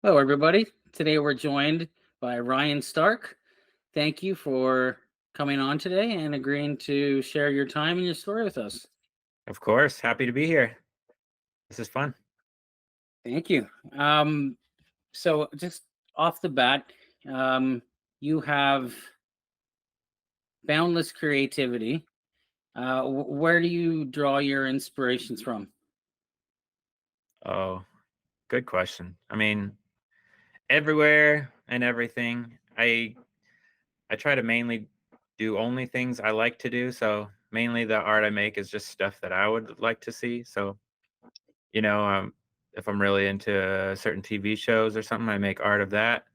Hello, everybody. Today we're joined by Ryan Stark. Thank you for coming on today and agreeing to share your time and your story with us. Of course, happy to be here. This is fun. Thank you. So, just off the bat, um, you have boundless creativity. Where do you draw your inspirations from? Oh, good question. I mean, everywhere and everything. I try to mainly do only things I like to do. So mainly the art I make is just stuff that I would like to see. So, you know, if I'm really into certain TV shows or something, I make art of that.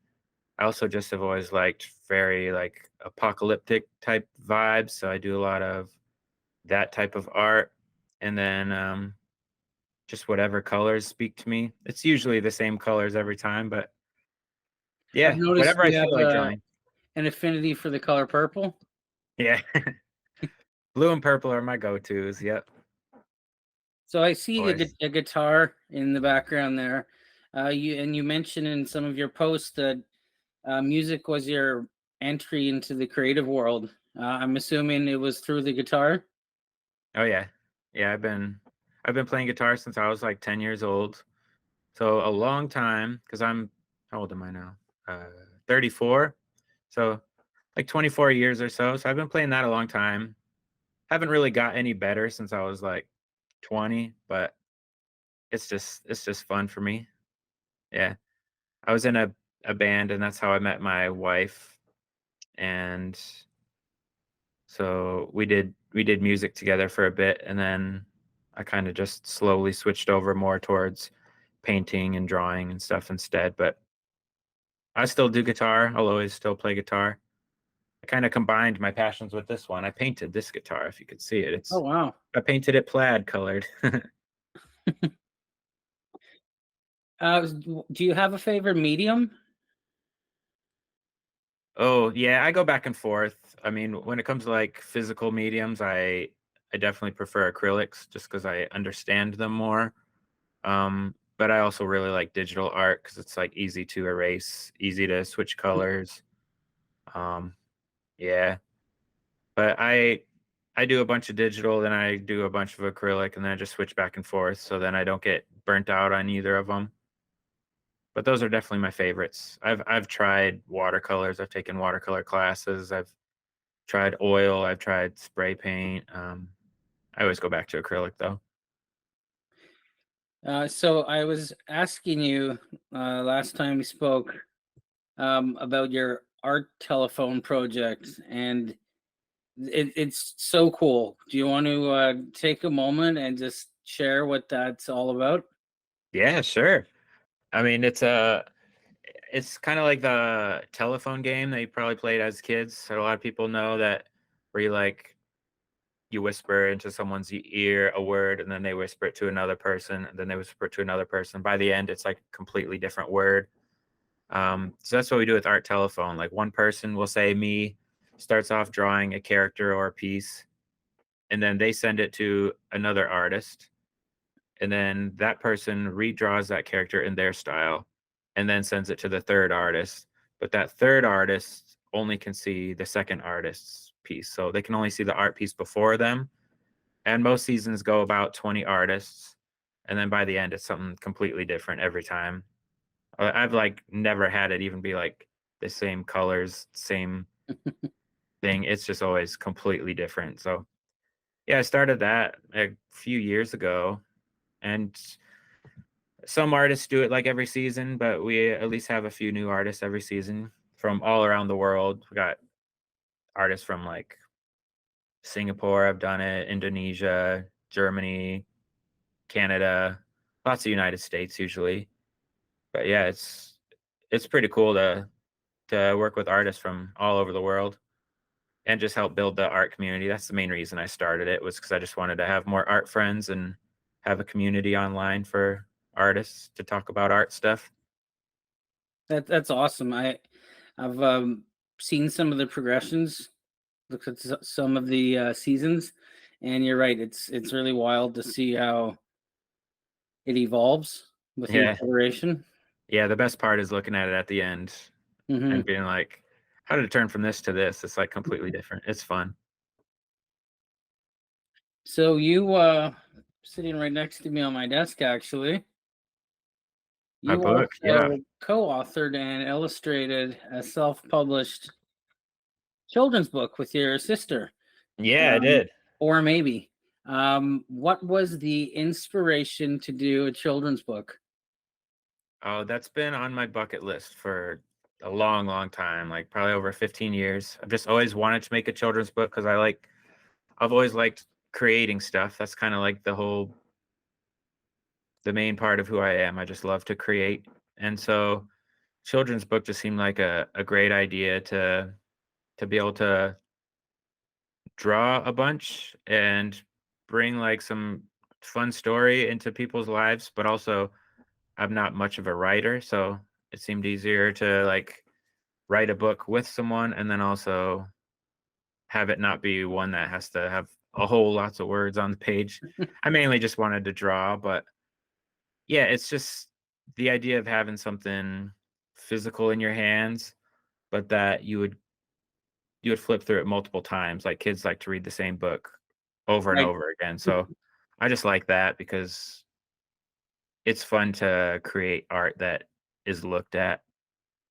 I also just have always liked very like apocalyptic type vibes. So I do a lot of that type of art. And then just whatever colors speak to me. It's usually the same colors every time, but I've yeah, noticed whatever I you feel have like drawing. an affinity for the color purple. Yeah. Blue and purple are my go-tos. Yep. So I see Always. a guitar in the background there. You mentioned in some of your posts that music was your entry into the creative world. I'm assuming it was through the guitar. Oh yeah. Yeah, I've been playing guitar since I was like 10 years old. So a long time because I'm how old am I now? 34. So like 24 years or so. So I've been playing that a long time. Haven't really got any better since I was like 20, but it's just fun for me. Yeah. I was in a band, and that's how I met my wife, and so we did music together for a bit, and then I kinda just slowly switched over more towards painting and drawing and stuff instead, but I still do guitar, I'll always still play guitar. I kinda combined my passions with this one. I painted this guitar, if you could see it, Oh wow! I painted it plaid colored. Do you have a favorite medium? Oh, yeah, I go back and forth. I mean, when it comes to, like, physical mediums, I definitely prefer acrylics just because I understand them more, but I also really like digital art because it's, like, easy to erase, easy to switch colors, um, yeah, but I do a bunch of digital, then I do a bunch of acrylic, and then I just switch back and forth, so then I don't get burnt out on either of them. But those are definitely my favorites. I've tried watercolors, I've taken watercolor classes, I've tried oil, I've tried spray paint, I always go back to acrylic though. So I was asking you last time we spoke about your art telephone project, and it's so cool. Do you want to take a moment and just share what that's all about? Yeah, sure. I mean, it's kinda like the telephone game that you probably played as kids, so a lot of people know that where you whisper into someone's ear a word, and then they whisper it to another person, and then they whisper it to another person. By the end, it's like a completely different word. So that's what we do with art telephone. Like one person will say me, starts off drawing a character or a piece, and then they send it to another artist, and then that person redraws that character in their style, and then sends it to the third artist. But that third artist only can see the second artist's piece, so they can only see the art piece before them. And most seasons go about 20 artists, and then by the end, it's something completely different every time. I've like never had it even be like the same colors, same thing. It's just always completely different. So yeah, I started that a few years ago, and some artists do it like every season, but we at least have a few new artists every season from all around the world. We got artists from like Singapore, I've done it, Indonesia, Germany, Canada, lots of United States usually. But yeah, it's pretty cool to work with artists from all over the world and just help build the art community. That's the main reason I started it was because I just wanted to have more art friends and have a community online for artists to talk about art stuff. That's awesome. I've seen some of the progressions, looked at some of the seasons, and you're right. It's really wild to see how it evolves with each Yeah. iteration. Yeah, the best part is looking at it at the end Hmm. and being like, "How did it turn from this to this?" It's, like, completely different. It's fun. So you sitting right next to me on my desk actually. My You book, yeah. also co-authored and illustrated a self-published children's book with your sister. Yeah, I Um, did. or maybe. What was the inspiration to do a children's book? Oh, that's been on my bucket list for a long, long time, like, probably over 15 years. I've just always wanted to make a children's book because I've always liked creating stuff. That's kinda like the main part of who I am. I just love to create, and so children's book just seemed like a great idea to be able to draw a bunch and bring, like, some fun story into people's lives, but also I'm not much of a writer, so it seemed easier to, like, write a book with someone and then also have it not be one that has to have a whole lots of words on the page. I mainly just wanted to draw, but yeah, it's just the idea of having something physical in your hands, but that you would flip through it multiple times. Like kids like to read the same book over and Right. over again. So I just like that because it's fun to create art that is looked at.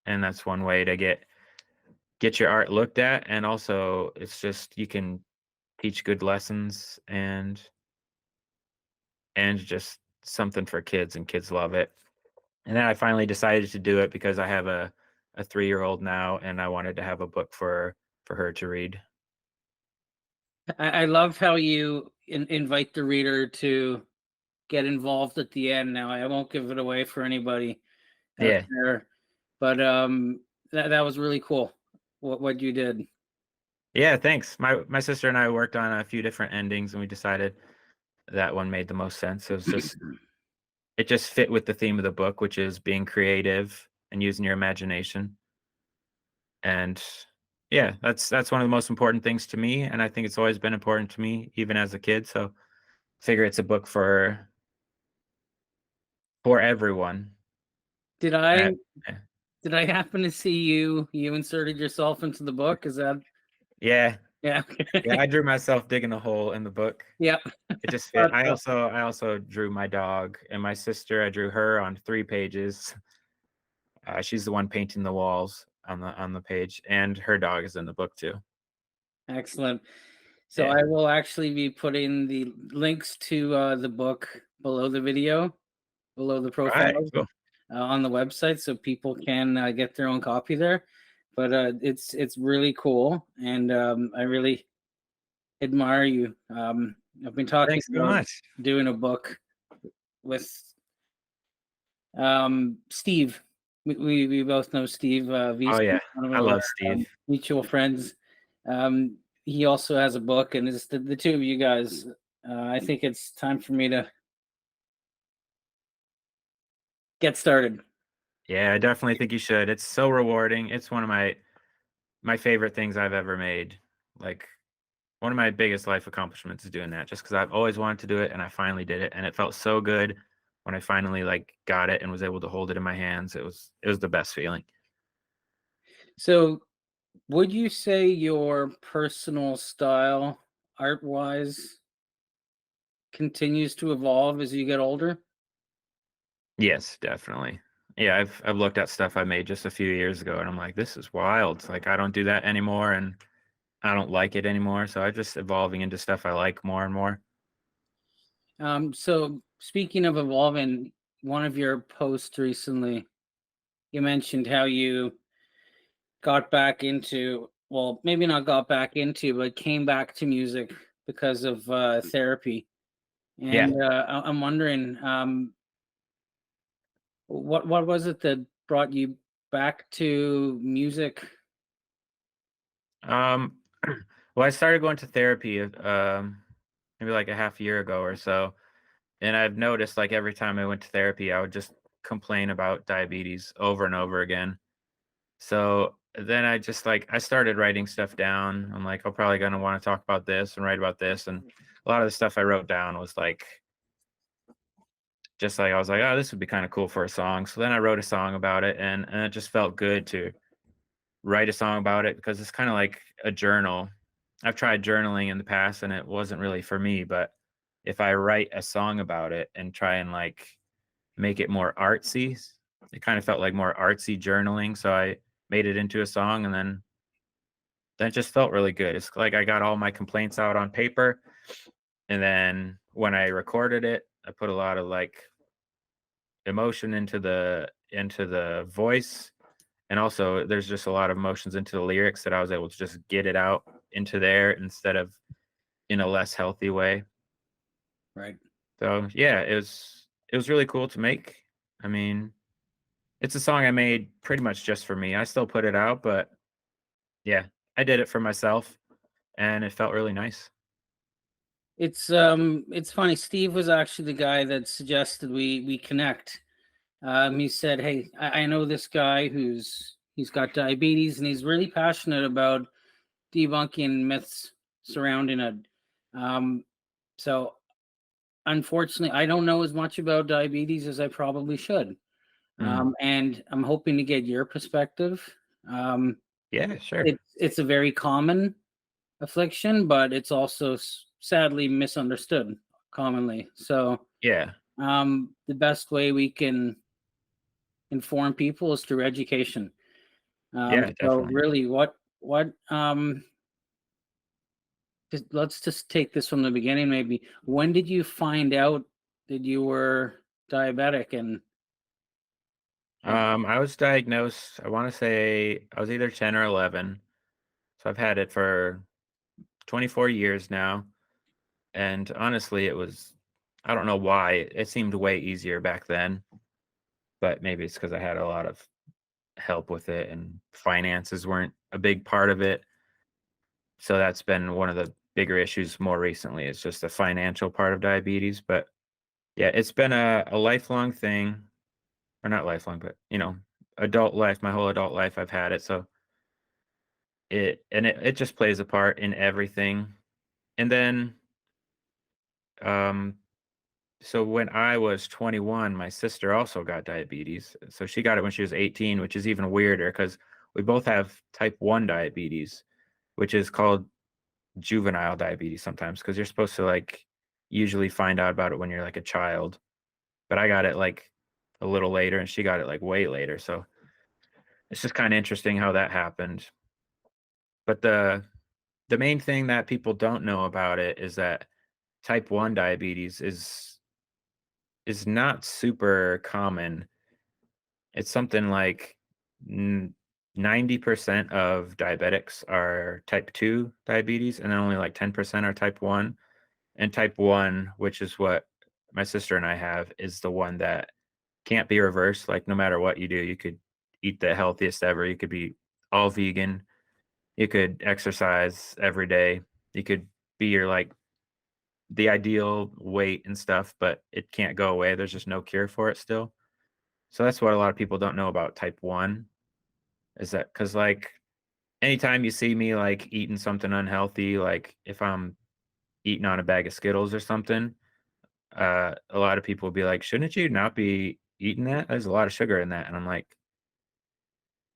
And that's one way to get your art looked at. And also it's just you can teach good lessons and just something for kids and kids love it. And then I finally decided to do it because I have a 3-year-old now and I wanted to have a book for her to read. I love how you invite the reader to get involved at the end. Now, I won't give it away for anybody out Yeah. there, but that was really cool. What you did. Yeah, thanks. My sister and I worked on a few different endings and we decided that one made the most sense. It just fit with the theme of the book, which is being creative and using your imagination. And yeah, that's one of the most important things to me. And I think it's always been important to me, even as a kid. So figure it's a book for everyone. Did And I I, did I happen to see you inserted yourself into the book? Is that yeah, yeah? yeah, I drew myself digging a hole in the book. Yeah. It just fit. Thought so. I also drew my dog and my sister. I drew her on 3 pages. She's the one painting the walls on the page, and her dog is in the book too. Excellent. So Yeah. I will actually be putting the links to the book below the video, below the All right. profiles Cool. on the website, so people can get their own copy there. But it's really cool, and I really admire you. I've been talking Thanks so about much. doing a book with Steve. We both know Steve Oh VC, yeah, one I of our love Steve. mutual friends. He also has a book, and it's the two of you guys. I think it's time for me to get started. Yeah, I definitely think you should. It's so rewarding. It's one of my favorite things I've ever made. Like one of my biggest life accomplishments is doing that just because I've always wanted to do it and I finally did it and it felt so good when I finally like got it and was able to hold it in my hands. It was the best feeling. So, would you say your personal style, art wise, continues to evolve as you get older? Yes, definitely. Yeah, I've looked at stuff I made just a few years ago and I'm like, this is wild. Like I don't do that anymore and I don't like it anymore. So I'm just evolving into stuff I like more and more. So, speaking of evolving, one of your posts recently, you mentioned how you got back into, well, maybe not got back into, but came back to music because of therapy. Yeah. And I'm wondering, what was it that brought you back to music? Um well, I started going to therapy maybe like a half year ago or so. And I've noticed like every time I went to therapy, I would just complain about diabetes over and over again. So then I just like I started writing stuff down. I'm like, I'm probably gonna want to talk about this and write about this. And a lot of the stuff I wrote down was like just like I was like, oh, this would be kind of cool for a song. So then I wrote a song about it, and it just felt good to write a song about it because it's kind of like a journal. I've tried journaling in the past and it wasn't really for me, but if I write a song about it and try and like make it more artsy, it kind of felt like more artsy journaling. So I made it into a song, and then that just felt really good. It's like I got all my complaints out on paper, and then when I recorded it, I put a lot of like emotion into the voice, and also there's just a lot of emotions into the lyrics that I was able to just get it out into there instead of in a less healthy way. Right. So yeah, it was really cool to make. I mean, it's a song I made pretty much just for me. I still put it out, but yeah, I did it for myself and it felt really nice. It's funny. Steve was actually the guy that suggested we connect. He said, "Hey, I know this guy he's got diabetes and he's really passionate about debunking myths surrounding it." Um, so unfortunately, I don't know as much about diabetes as I probably should. Mm. And I'm hoping to get your perspective. Um, Yeah, sure. it's a very common affliction, but it's also sadly misunderstood commonly. So Yeah. the best way we can inform people is through education. Yeah, So definitely. really, what let's just take this from the beginning. Maybe when did you find out that you were diabetic? And uh, I was diagnosed, I want to say I was either 10 or 11. So I've had it for 24 years now. And honestly, I don't know why, it seemed way easier back then, but maybe it's because I had a lot of help with it and finances weren't a big part of it. So that's been one of the bigger issues more recently. It's just the financial part of diabetes. But yeah, it's been a lifelong thing, or not lifelong, but adult life, my whole adult life, I've had it. So it just plays a part in everything. And then, um, so when I was 21, my sister also got diabetes. So she got it when she was 18, which is even weirder because we both have type 1 diabetes, which is called juvenile diabetes sometimes because you're supposed to like usually find out about it when you're like a child. But I got it like a little later and she got it like way later. So it's just kind of interesting how that happened. But the main thing that people don't know about it is that type 1 diabetes is not super common. It's something like 90% of diabetics are type 2 diabetes, and then only like 10% are type 1. And type 1, which is what my sister and I have, is the one that can't be reversed. Like, no matter what you do, you could eat the healthiest ever. You could be all vegan. You could exercise every day. You could be your like the ideal weight and stuff, but it can't go away. There's just no cure for it still. So that's what a lot of people don't know about type 1 is that because like anytime you see me like eating something unhealthy, like if I'm eating on a bag of Skittles or something, a lot of people will be like, shouldn't you not be eating that? There's a lot of sugar in that. And I'm like,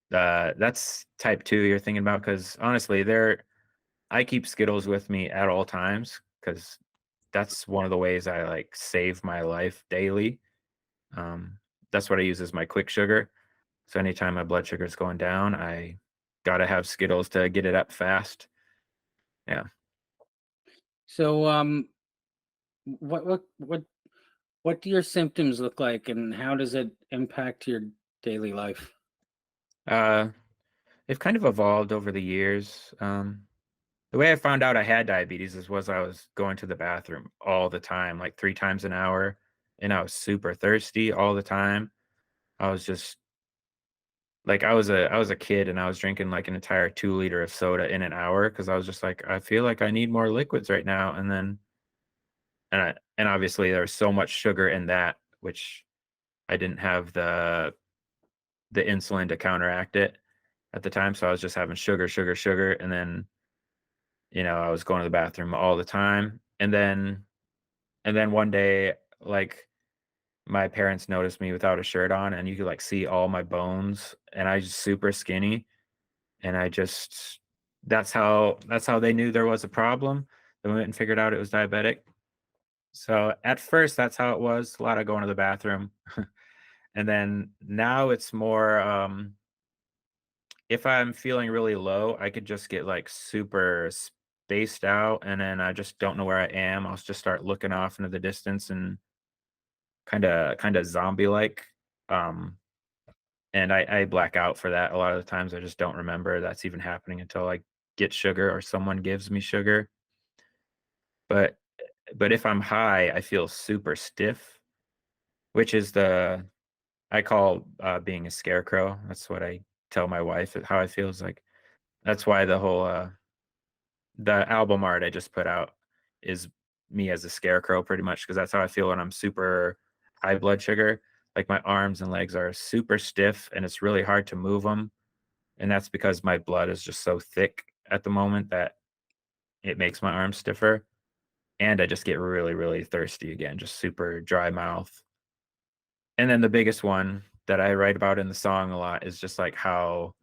that's type 2 you're thinking about. Cause honestly, I keep Skittles with me at all times because that's one of the ways I like save my life daily. Um, that's what I use as my quick sugar. So anytime my blood sugar is going down, I gotta have Skittles to get it up fast. Yeah. so, what what do your symptoms look like, and how does it impact your daily life? Uh, they've kind of evolved over the years. The way I found out I had diabetes was I was going to the bathroom all the time, like 3 times an hour, and I was super thirsty all the time. I was just like I was a kid and I was drinking like an entire 2 liter of soda in an hour because I was just like, I feel like I need more liquids right now. And obviously there was so much sugar in that, which I didn't have the insulin to counteract it at the time. So I was just having sugar, sugar, sugar. And then, I was going to the bathroom all the time. And then one day, like my parents noticed me without a shirt on, and you could like see all my bones, and I just super skinny, and I just that's how they knew there was a problem. They went and figured out it was diabetic. So at first, that's how it was. A lot of going to the bathroom, and then now it's more. If I'm feeling really low, I could just get like super spaced out, and then I just don't know where I am. I'll just start looking off into the distance and kind of zombie like. Um, and I black out for that a lot of the times. I just don't remember that's even happening until I get sugar or someone gives me sugar. But but if I'm high, I feel super stiff, which is the I call being a scarecrow. That's what I tell my wife how I feel. Is like that's why the album art I just put out is me as a scarecrow pretty much because that's how I feel when I'm super high blood sugar. Like my arms and legs are super stiff and it's really hard to move them. And that's because my blood is just so thick at the moment that it makes my arms stiffer. And I just get really, really thirsty again, just super dry mouth. And then the biggest one that I write about in the song a lot is just like how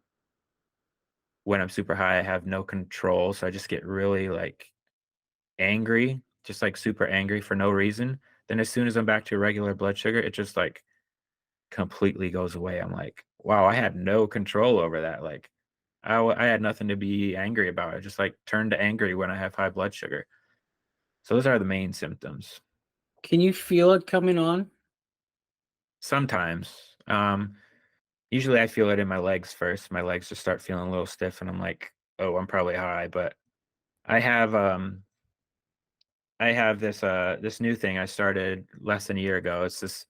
when I'm super high, I have no control. So I just get really like angry, just like super angry for no reason. Then as soon as I'm back to regular blood sugar, it just like completely goes away. I'm like, wow, I had no control over that. Like I had nothing to be angry about. I just like turn to angry when I have high blood sugar. So those are the main symptoms. Can you feel it coming on? Sometimes, usually I feel it in my legs first. My legs just start feeling a little stiff, and I'm like, oh, I'm probably high. But I have um I have this new thing I started less than a year ago. It's this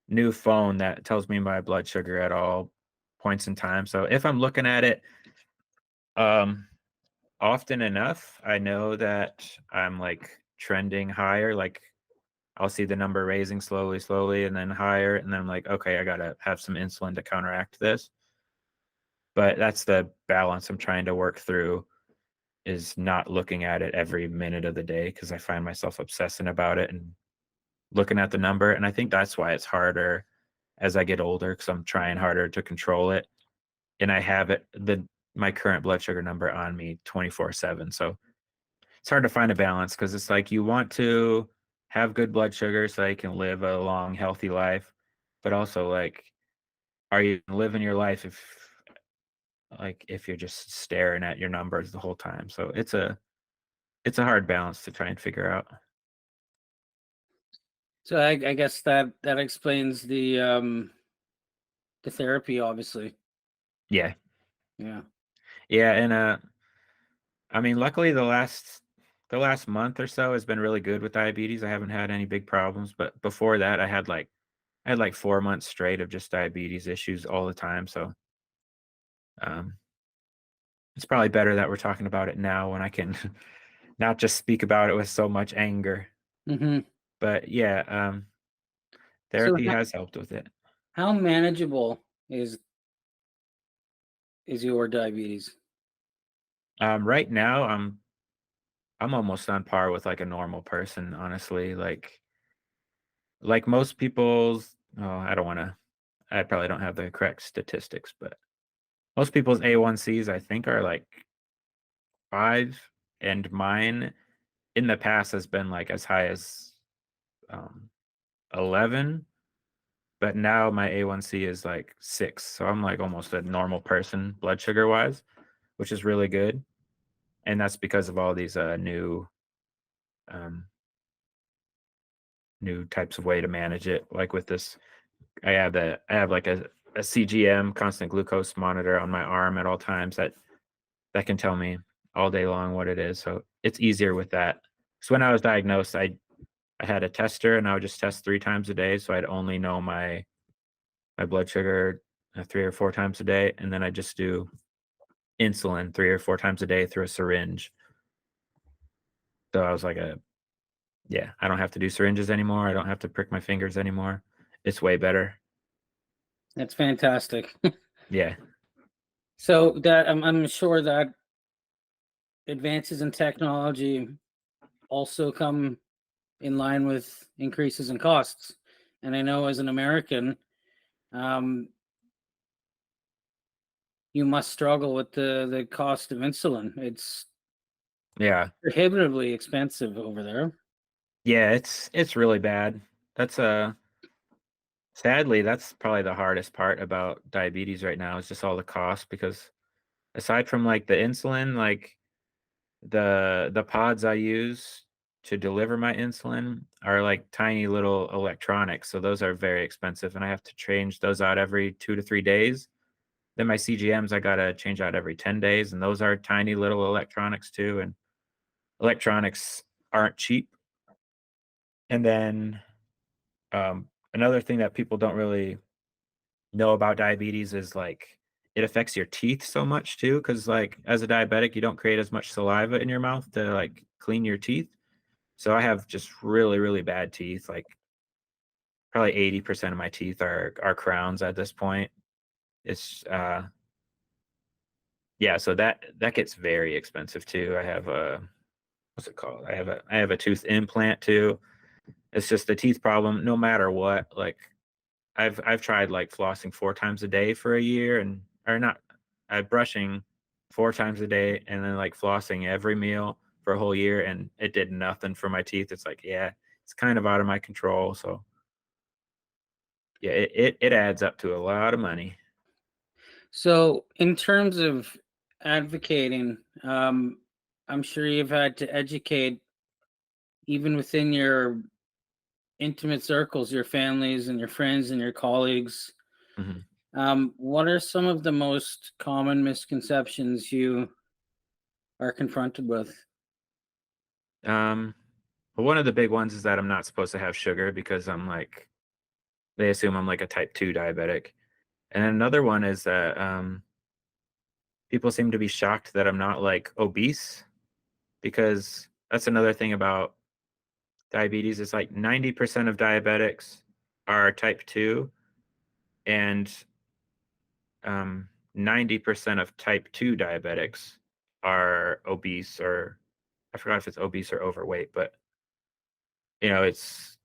new phone that tells me my blood sugar at all points in time. So if I'm looking at it um often enough, I know that I'm like trending higher. Like I'll see the number raising slowly, slowly, and then higher, and then I'm like, okay, I gotta have some insulin to counteract this. But that's the balance I'm trying to work through is not looking at it every minute of the day because I find myself obsessing about it and looking at the number. And I think that's why it's harder as I get older because I'm trying harder to control it. And I have my current blood sugar number on me 24/7. So it's hard to find a balance because it's like you want to have good blood sugar so you can live a long, healthy life. But also like, are you living your life if you're just staring at your numbers the whole time? So it's a hard balance to try and figure out. So I guess that explains the therapy, obviously. Yeah. Yeah. Yeah. And I mean, luckily the last month or so has been really good with diabetes. I haven't had any big problems, but before that I had like 4 months straight of just diabetes issues all the time. So um it's probably better that we're talking about it now when I can not just speak about it with so much anger. Hmm. But yeah, So therapy has helped with it. how manageable is your diabetes? Right now I'm almost on par with like a normal person, honestly. Like most people's I don't want to I probably don't have the correct statistics, but most people's A1Cs I think are like 5 and mine in the past has been like as high as um 11, but now my A1C is like 6. So I'm like almost a normal person blood sugar wise, which is really good. And that's because of all these um new types of way to manage it. Like with this I have like a CGM constant glucose monitor on my arm at all times that can tell me all day long what it is. So it's easier with that. So when I was diagnosed, I had a tester and I would just test 3 times a day. So I'd only know my blood sugar 3 or 4 times a day, and then I just do insulin 3 or 4 times a day through a syringe. So I was like, yeah, I don't have to do syringes anymore. I don't have to prick my fingers anymore. It's way better. That's fantastic. Yeah. So that I'm sure that advances in technology also come in line with increases in costs. and I know as an American, um, you must struggle with the cost of insulin. It's Yeah. prohibitively expensive over there. Yeah, it's really bad. That's sadly, that's probably the hardest part about diabetes right now is just all the cost because aside from like the insulin, like the pods I use to deliver my insulin are like tiny little electronics. So those are very expensive and I have to change those out every 2 to 3 days. Then my CGMs I got to change out every 10 days and those are tiny little electronics too and electronics aren't cheap. And then another thing that people don't really know about diabetes is like it affects your teeth so much too because like as a diabetic you don't create as much saliva in your mouth to like clean your teeth. So I have just really, really bad teeth. Like probably 80% of my teeth are crowns at this point. It's yeah, so that gets very expensive too. I have a what's it called? I have a tooth implant too. It's just a teeth problem no matter what. Like I've tried like flossing 4 times a day for a year and or not brushing 4 times a day and then like flossing every meal for a whole year and it did nothing for my teeth. It's like, yeah, it's kind of out of my control. So yeah, it adds up to a lot of money. So, in terms of advocating, I'm sure you've had to educate even within your intimate circles, your families and your friends and your colleagues. Mhm. What are some of the most common misconceptions you are confronted with? Um, well, one of the big ones is that I'm not supposed to have sugar because I'm like they assume I'm like a type 2 diabetic. And then another one is that people seem to be shocked that I'm not like obese because that's another thing about diabetes. It's like 90% of diabetics are type 2 and 90% of type 2 diabetics are obese or I forgot if it's obese or overweight, but you know, it's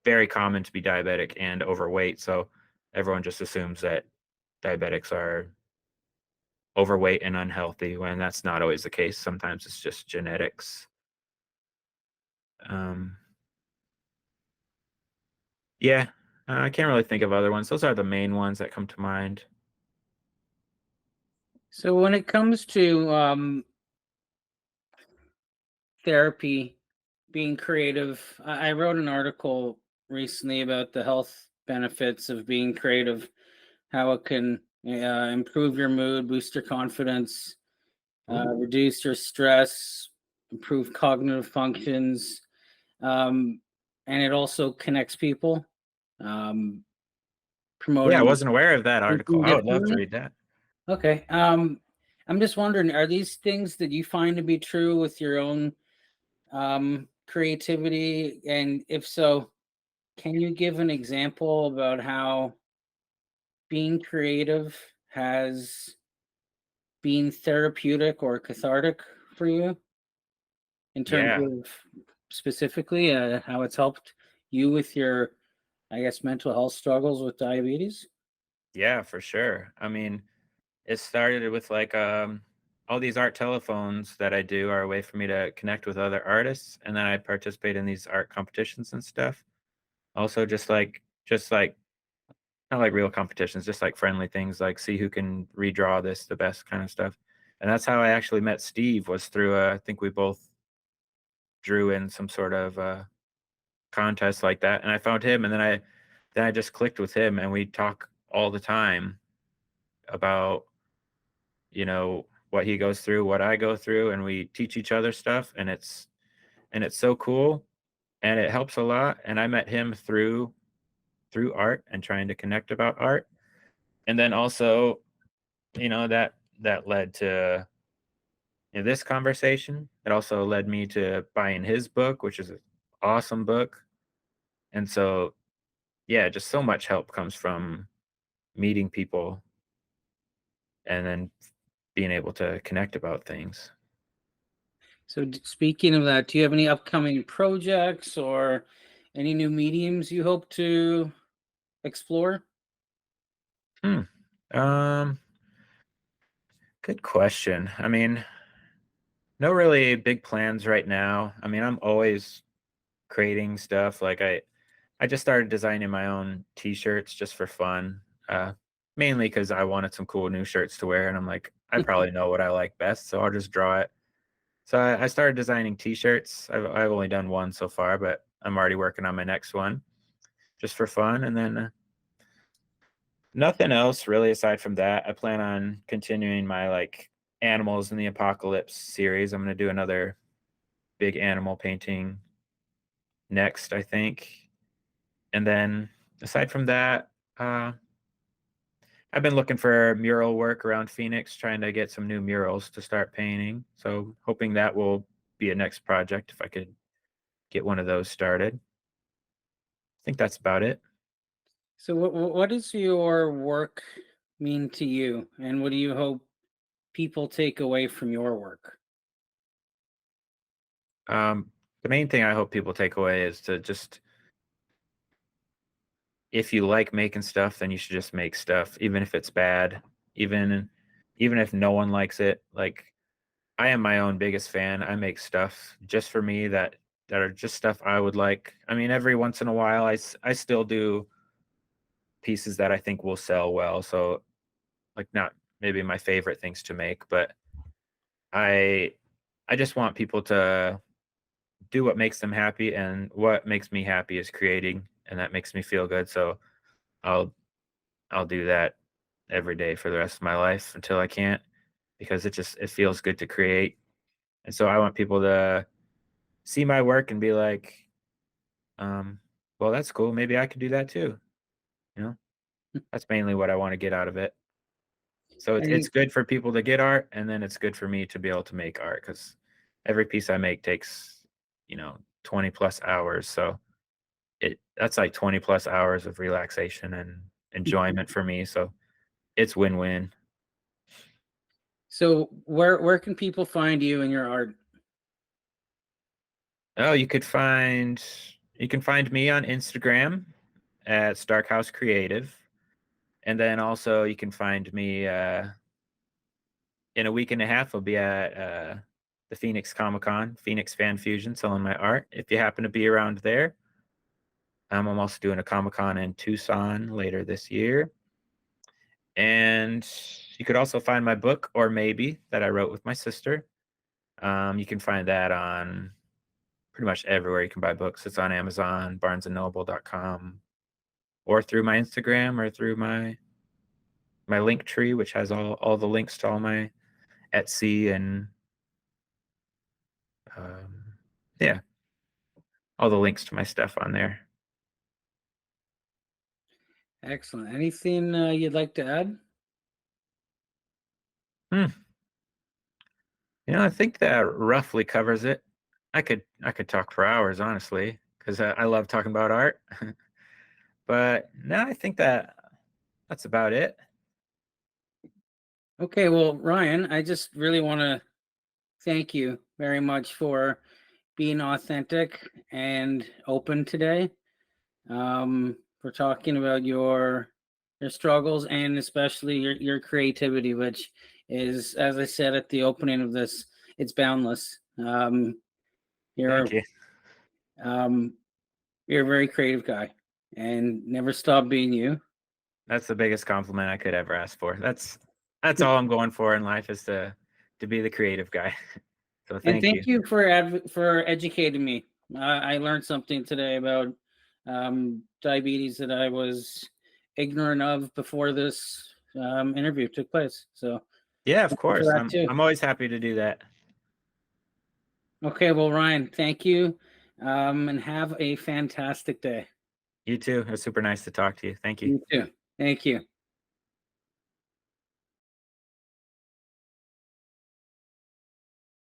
very common to be diabetic and overweight, so everyone just assumes that diabetics are overweight and unhealthy when that's not always the case. Sometimes it's just genetics. Um, yeah, I can't really think of other ones. Those are the main ones that come to mind. So, when it comes to therapy, being creative, I wrote an article recently about the health benefits of being creative, how it can improve your mood, boost your confidence, Ooh. reduce your stress, improve cognitive functions, um, and it also connects people, um, Yeah, I promoting wasn't aware of that article. thinking I would love to differently. read that. Okay. I'm just wondering, are these things that you find to be true with your own creativity? And if so, can you give an example about how being creative has been therapeutic or cathartic for you in terms Yeah, of specifically how it's helped you with your, I guess, mental health struggles with diabetes? yeah, for sure. I mean, it started with like all these art telephones that I do are a way for me to connect with other artists, and then I participate in these art competitions and stuff. Also, just like not like real competitions, just like friendly things, like see who can redraw this the best kind of stuff. And that's how I actually met Steve was through I think we both drew in some sort of contest like that, and I found him, and then I just clicked with him, and we talk all the time about what he goes through, what I go through, and we teach each other stuff, and it's so cool, and it helps a lot. And I met him through art and trying to connect about art, and then also that led to this conversation. It also led me to buying his book, which is an awesome book, and so yeah, just so much help comes from meeting people and then being able to connect about things. So, speaking of that, do you have any upcoming projects or Any new mediums you hope to explore? Hmm. Um, Good question. I mean, no really big plans right now. I mean, I'm always creating stuff. Like I just started designing my own t-shirts just for fun. Mainly because I wanted some cool new shirts to wear, and I'm like, I probably know what I like best, so I'll just draw it. So I started designing t-shirts. I've only done one so far, but I'm already working on my next one just for fun. And then nothing else really aside from that. I plan on continuing my like animals in the apocalypse series. I'm going to do another big animal painting next, I think. And then aside from that, uh, I've been looking for mural work around Phoenix, trying to get some new murals to start painting. So hoping that will be a next project if I could get one of those started. I think that's about it. So, what does your work mean to you, and what do you hope people take away from your work? The main thing I hope people take away is to just, if you like making stuff, then you should just make stuff, even if it's bad, even even if no one likes it. Like I am my own biggest fan. I make stuff just for me that are just stuff I would like. I mean, every once in a while, I still do pieces that I think will sell well. So like not maybe my favorite things to make, but I I just want people to do what makes them happy, and what makes me happy is creating, and that makes me feel good. So I'll I'll do that every day for the rest of my life until I can't, because it feels good to create. And so I want people to see my work and be like, um, well, that's cool. Maybe I could do that too. You know, that's mainly what I want to get out of it. So it's And good for people to get art, and then it's good for me to be able to make art because every piece I make takes, 20 plus hours. So that's like 20 plus hours of relaxation and enjoyment for me. So it's win-win. so, where can people find you and your art? Oh, you can find me on Instagram at Starkhouse Creative. And then also you can find me in a week and a half. I'll be at the Phoenix Comic Con, Phoenix Fan Fusion, selling my art. If you happen to be around there, I'm also doing a Comic Con in Tucson later this year. And you could also find my book, Or Maybe, that I wrote with my sister. You can find that on pretty much everywhere you can buy books. It's on Amazon, barnesandnoble.com, or through my Instagram, or through my link tree, which has all the links to all my Etsy and um, yeah, all the links to my stuff on there. Excellent. Anything you'd like to add? Hmm. I think that roughly covers it. I could talk for hours, honestly, because I love talking about art. But no, I think that's about it. Okay, well, Ryan, I just really want to thank you very much for being authentic and open today. For talking about your struggles and especially your creativity, which is, as I said at the opening of this, it's boundless. Thank You're you. um, you're a very creative guy, and never stop being you. That's the biggest compliment I could ever ask for. That's all I'm going for in life, is to be the creative guy. So And thank thank you. you for for educating me. I learned something today about diabetes that I was ignorant of before this interview took place. So Yeah, of thank you for course. that I'm too. I'm always happy to do that. Okay, well, Ryan, thank you, and have a fantastic day. You too. It was super nice to talk to you. Thank you. You too. Thank you.